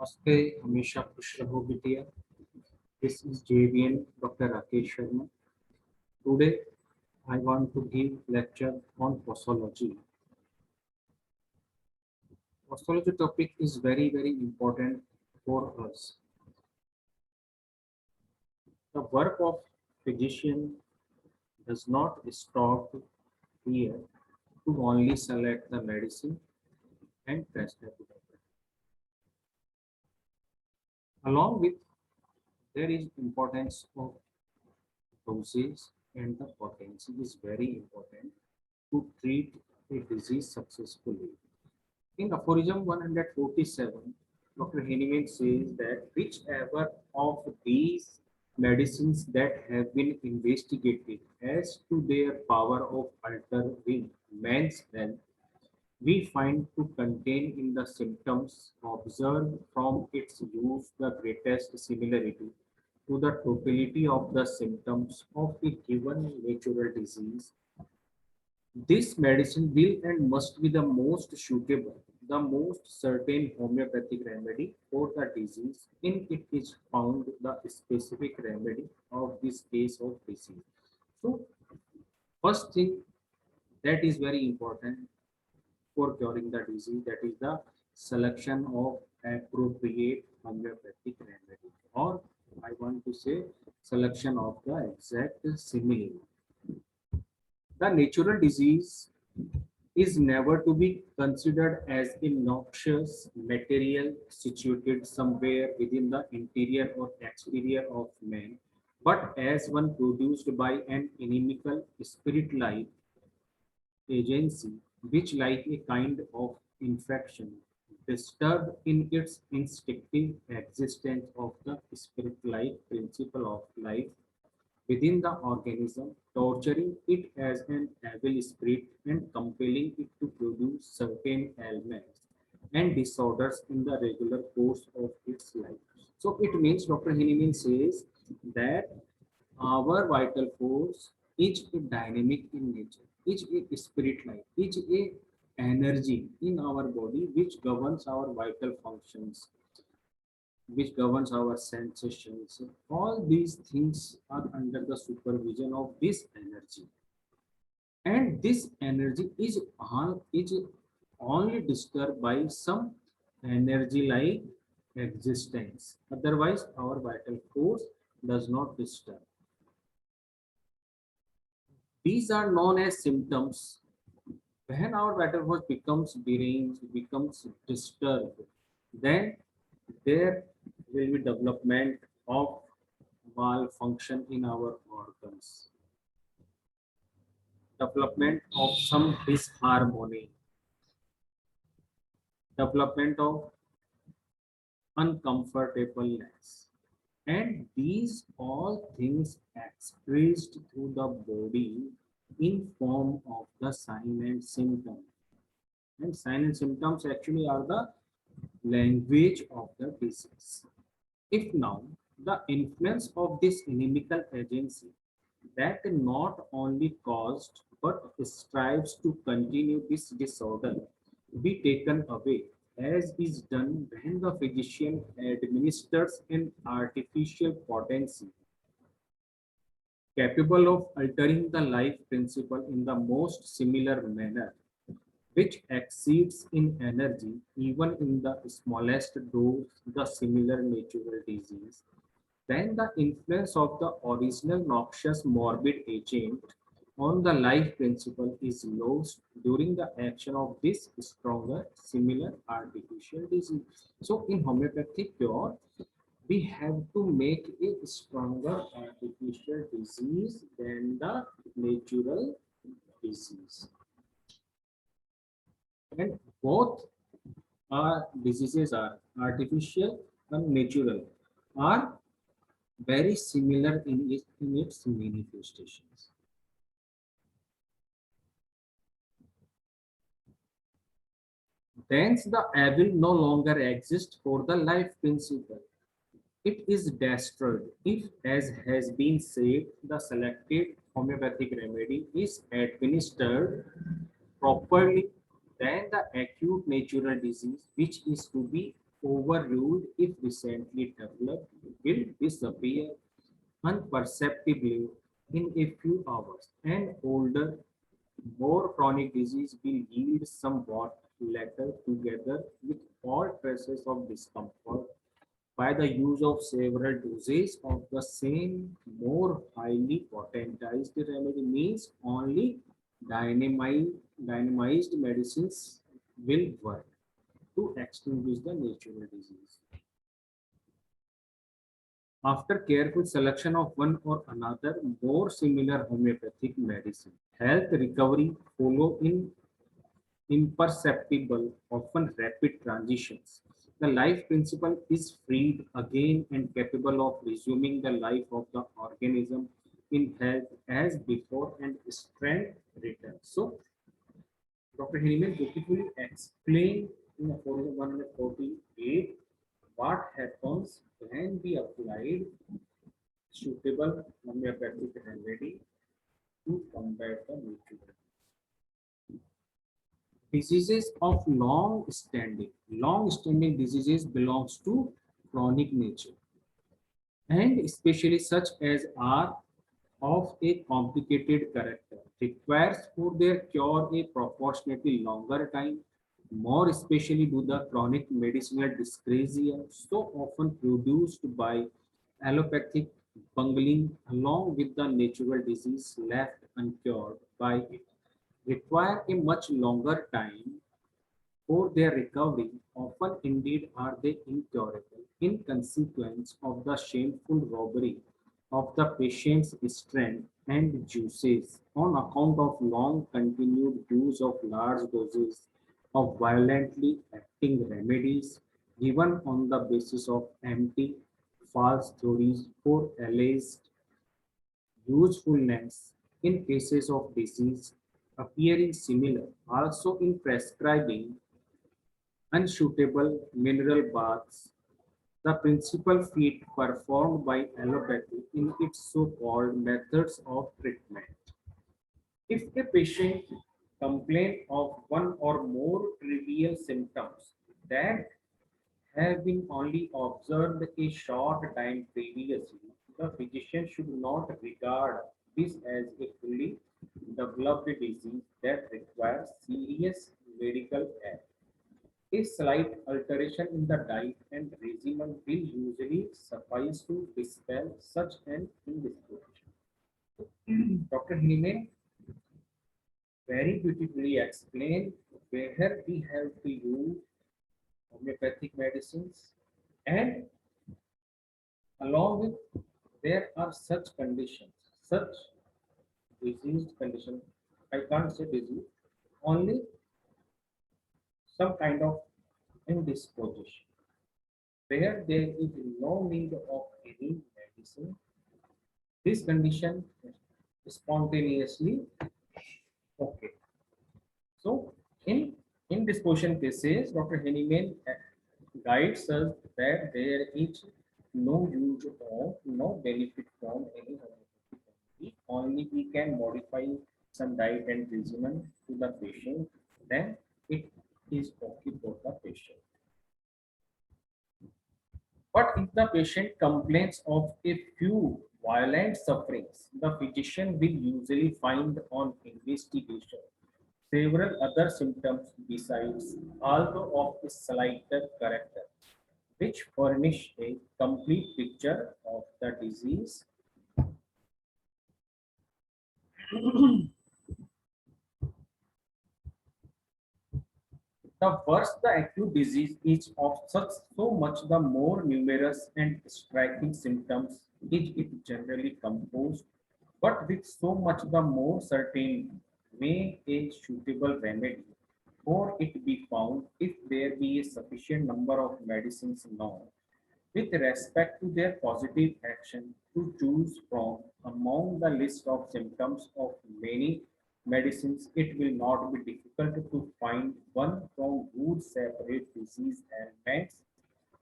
नमस्ते, हमेशा खुश रहो बिटिया. This is JVN Dr. Rakesh Sharma. Today I want to give lecture on posology. Posology topic is very important for us. The work of physician does not stop here to only select the medicine and prescribe it. Along with there is importance of dosage and the potency is very important to treat a disease successfully. In aphorism 147, Dr. Hahnemann says that whichever of these medicines that have been investigated as to their power of altering man's health, we find to contain in the symptoms observed from its use the greatest similarity to the totality of the symptoms of a given natural disease. This medicine will and must be the most suitable, the most certain homeopathic remedy for the disease. In it is found the specific remedy of this case of disease. So, first thing that is very important for curing the disease, that is the selection of appropriate homeopathic remedy, or I want to say selection of the exact simile. The natural disease is never to be considered as a noxious material situated somewhere within the interior or exterior of man, but as one produced by an inimical spirit-like agency, which, like a kind of infection, disturbed in its instinctive existence of the spirit-like principle of life within the organism, torturing it as an evil spirit and compelling it to produce certain ailments and disorders in the regular course of its life. So it means Dr. Hahnemann says that our vital force is a dynamic in nature, is a spirit life, is a energy in our body which governs our vital functions, which governs our sensations. All these things are under the supervision of this energy. And this energy is only disturbed by some energy like existence. Otherwise, our vital force does not disturb. These are known as symptoms. When our vital force becomes deranged, becomes disturbed, then there will be development of malfunction in our organs, development of some disharmony, development of uncomfortableness. And these all things expressed through the body in form of the sign and symptom. And sign and symptoms actually are the language of the disease. If now the influence of this inimical agency that not only caused but strives to continue this disorder be taken away, as is done when the physician administers an artificial potency capable of altering the life principle in the most similar manner, which exceeds in energy even in the smallest dose the similar natural disease, then the influence of the original noxious morbid agent on the life principle is lost during the action of this stronger similar artificial disease. So in homeopathic cure, we have to make a stronger artificial disease than the natural disease. And both diseases are artificial and natural, are very similar in its manifestations. Thence, the evil no longer exists for the life principle. It is destroyed if, as has been said, the selected homeopathic remedy is administered properly. Then the acute natural disease, which is to be overruled if recently developed, will disappear unperceptibly in a few hours, and older, more chronic disease will yield somewhat later together with all traces of discomfort by the use of several doses of the same more highly potentized remedy means only dynamite, dynamized medicines will work to extinguish the natural disease. After careful selection of one or another more similar homeopathic medicine, health recovery follow in imperceptible, often rapid transitions. The life principle is freed again and capable of resuming the life of the organism in health as before and strength returns. So, Dr. Hiniman beautifully explained in the 148 what happens when we applied suitable homeopathic remedy to combat the nutrition. Diseases of long-standing diseases belongs to chronic nature, and especially such as are of a complicated character, requires for their cure a proportionately longer time, more especially do the chronic medicinal dyscrasia so often produced by allopathic bungling along with the natural disease left uncured by it require a much longer time for their recovery, often indeed are they incurable, in consequence of the shameful robbery of the patient's strength and juices on account of long continued use of large doses of violently acting remedies given on the basis of empty false theories for alleged usefulness in cases of disease appearing similar, also in prescribing unsuitable mineral baths, the principal feat performed by allopathy in its so-called methods of treatment. If a patient complains of one or more trivial symptoms that have been only observed a short time previously, the physician should not regard this as a fully developed disease that requires serious medical aid. A slight alteration in the diet and regimen will usually suffice to dispel such an indisposition. Dr. Hime very beautifully explained where we have to use homeopathic medicines, and along with there are such conditions, such diseased condition. I can't say disease, only some kind of indisposition where there is no need of any medicine. This condition spontaneously okay. So in indisposition cases, Dr. Henneman guides us that there is no use of, no benefit from any homeopathic remedy. Only we can modify some diet and regimen to the patient, then it is okay for the patient. But if the patient complains of a few violent sufferings, the physician will usually find on investigation several other symptoms besides, although of a slighter character, which furnish a complete picture of the disease. The worse the acute disease is of such so much the more numerous and striking symptoms is it generally composed, but with so much the more certain may a suitable remedy for it be found if there be a sufficient number of medicines known with respect to their positive action to choose from among the list of symptoms of many medicines, it will not be difficult to find one from whose separate disease ailments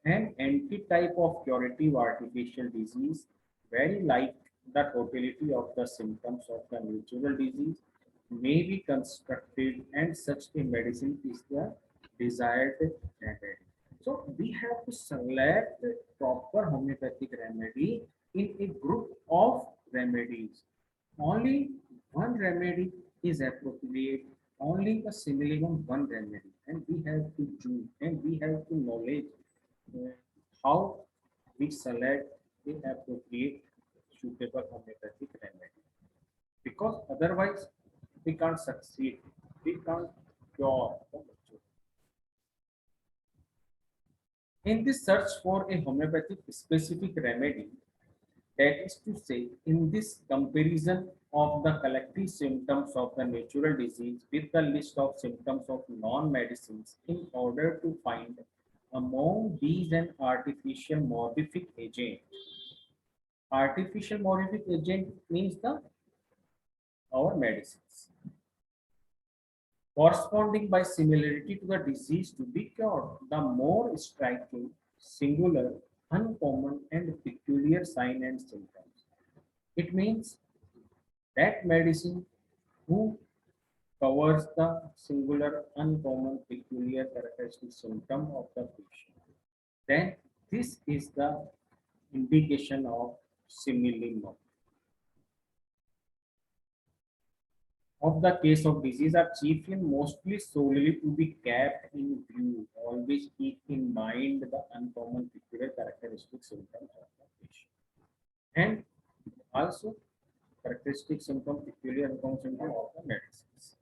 an antitype of curative artificial disease, very like the totality of the symptoms of the natural disease, may be constructed, and such a medicine is the desired remedy. So we have to select proper homeopathic remedy in a group of remedies. Only one remedy is appropriate, only a minimum one remedy, and we have to choose and we have to knowledge uh, how we select the appropriate suitable homeopathic remedy. Because otherwise we can't succeed, we can't cure the bacteria. In this search for a homeopathic specific remedy, that is to say, in this comparison of the collective symptoms of the natural disease with the list of symptoms of non-medicines in order to find among these an artificial modific agent. Artificial modific agent means the our medicines corresponding by similarity to the disease to be cured. The more striking, singular, uncommon, and peculiar sign and symptoms. It means that medicine who covers the singular, uncommon, peculiar characteristic symptom of the patient. Then this is the indication of similimum. Of the case of disease are chiefly mostly solely to be kept in view. Always keep in mind the uncommon peculiar characteristic symptoms of the patient. And also characteristic symptom, peculiar uncommon symptom of the medicines.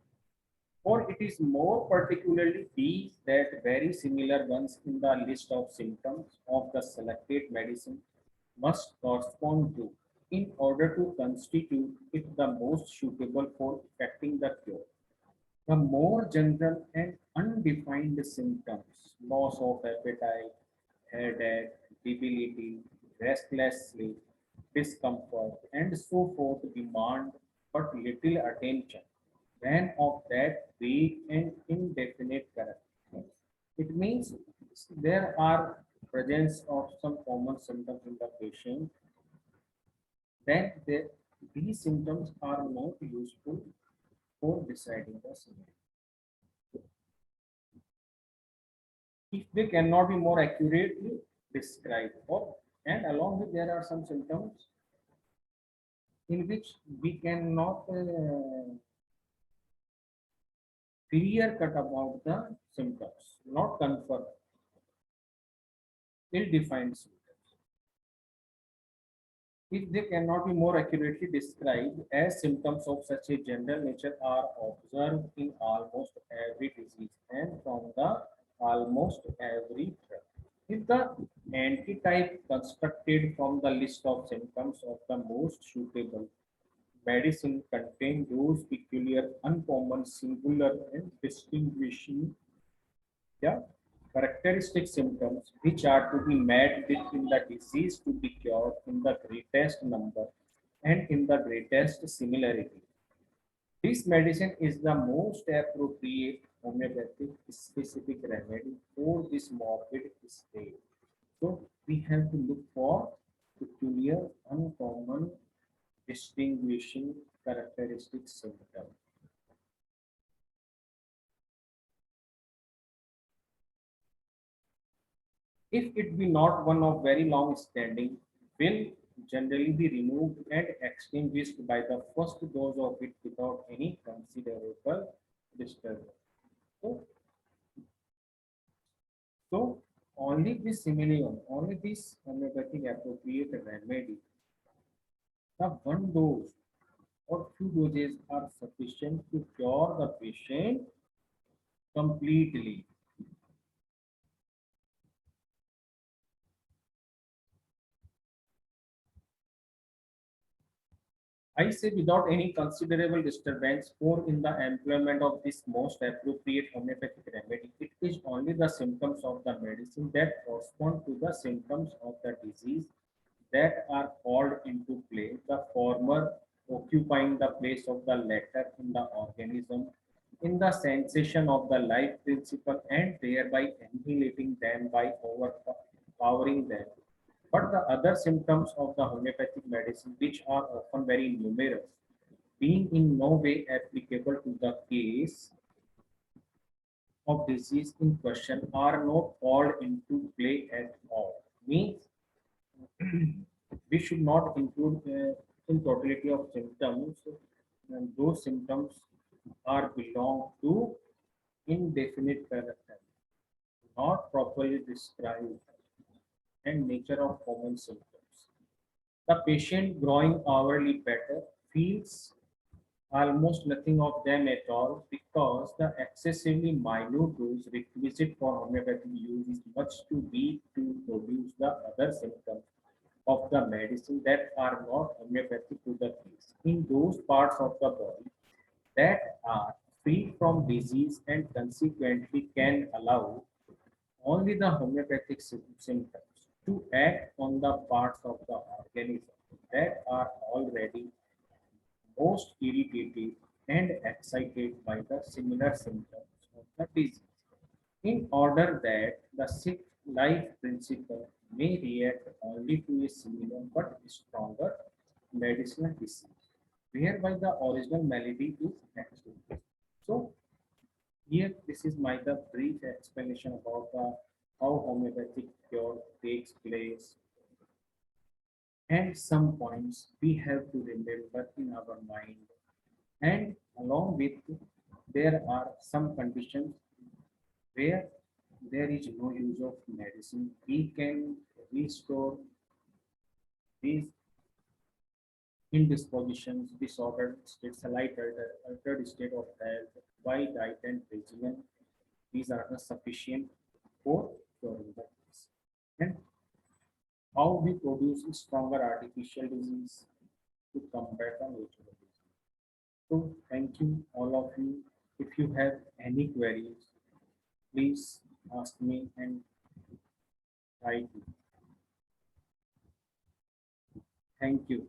For it is more particularly these that very similar ones in the list of symptoms of the selected medicine must correspond to in order to constitute it the most suitable for effecting the cure. The more general and undefined symptoms, loss of appetite, headache, debility, restless sleep, discomfort, and so forth demand but little attention when of that vague and indefinite character. It means there are presence of some common symptoms in the patient, then these symptoms are not useful for deciding the severity. If they cannot be more accurately described, or and along with there are some symptoms in which we cannot clear cut about the symptoms, not confirm, ill-defined symptoms. If they cannot be more accurately described as symptoms of such a general nature are observed in almost every disease and from the almost every drug. If the antitype constructed from the list of symptoms of the most suitable medicine contain those peculiar, uncommon, singular, and distinguishing, yeah, characteristic symptoms which are to be met with in the disease to be cured in the greatest number and in the greatest similarity. This medicine is the most appropriate homeopathic specific remedy for this morbid state. So we have to look for peculiar, uncommon, distinguishing characteristic symptom. If it be not one of very long standing, will generally be removed and extinguished by the first dose of it without any considerable disturbance. So, so only this similium, only this homeopathic appropriate remedy, the one dose or few doses are sufficient to cure the patient completely. I say without any considerable disturbance, for in the employment of this most appropriate homeopathic remedy, it is only the symptoms of the medicine that correspond to the symptoms of the disease that are called into play, the former occupying the place of the latter in the organism, in the sensation of the life principle, and thereby annihilating them by overpowering them. But the other symptoms of the homeopathic medicine, which are often very numerous, being in no way applicable to the case, of disease in question are not called into play at all. Means we should not include in totality of symptoms, and those symptoms are belong to indefinite character, not properly described, and nature of common symptoms. The patient growing hourly better feels almost nothing of them at all because the excessively minute dose requisite for homeopathic use is much too weak to produce the other symptoms of the medicine that are not homeopathic to the case. In those parts of the body that are free from disease and consequently can allow only the homeopathic symptoms to act on the parts of the organism that are already most irritated and excited by the similar symptoms of the disease, in order that the sick life principle may react only to a similar but stronger medicinal disease, whereby the original malady is extinct. So here, this is my the brief explanation about the how homeopathic cure takes place, and some points we have to remember in our mind. And along with, there are some conditions where there is no use of medicine. We can restore these indispositions, disordered states, slight altered state of health by diet and regimen. These are the sufficient for curing the disease. And how we produce stronger artificial disease to combat the natural disease. So thank you all of you. If you have any queries, please ask me and write me. Thank you.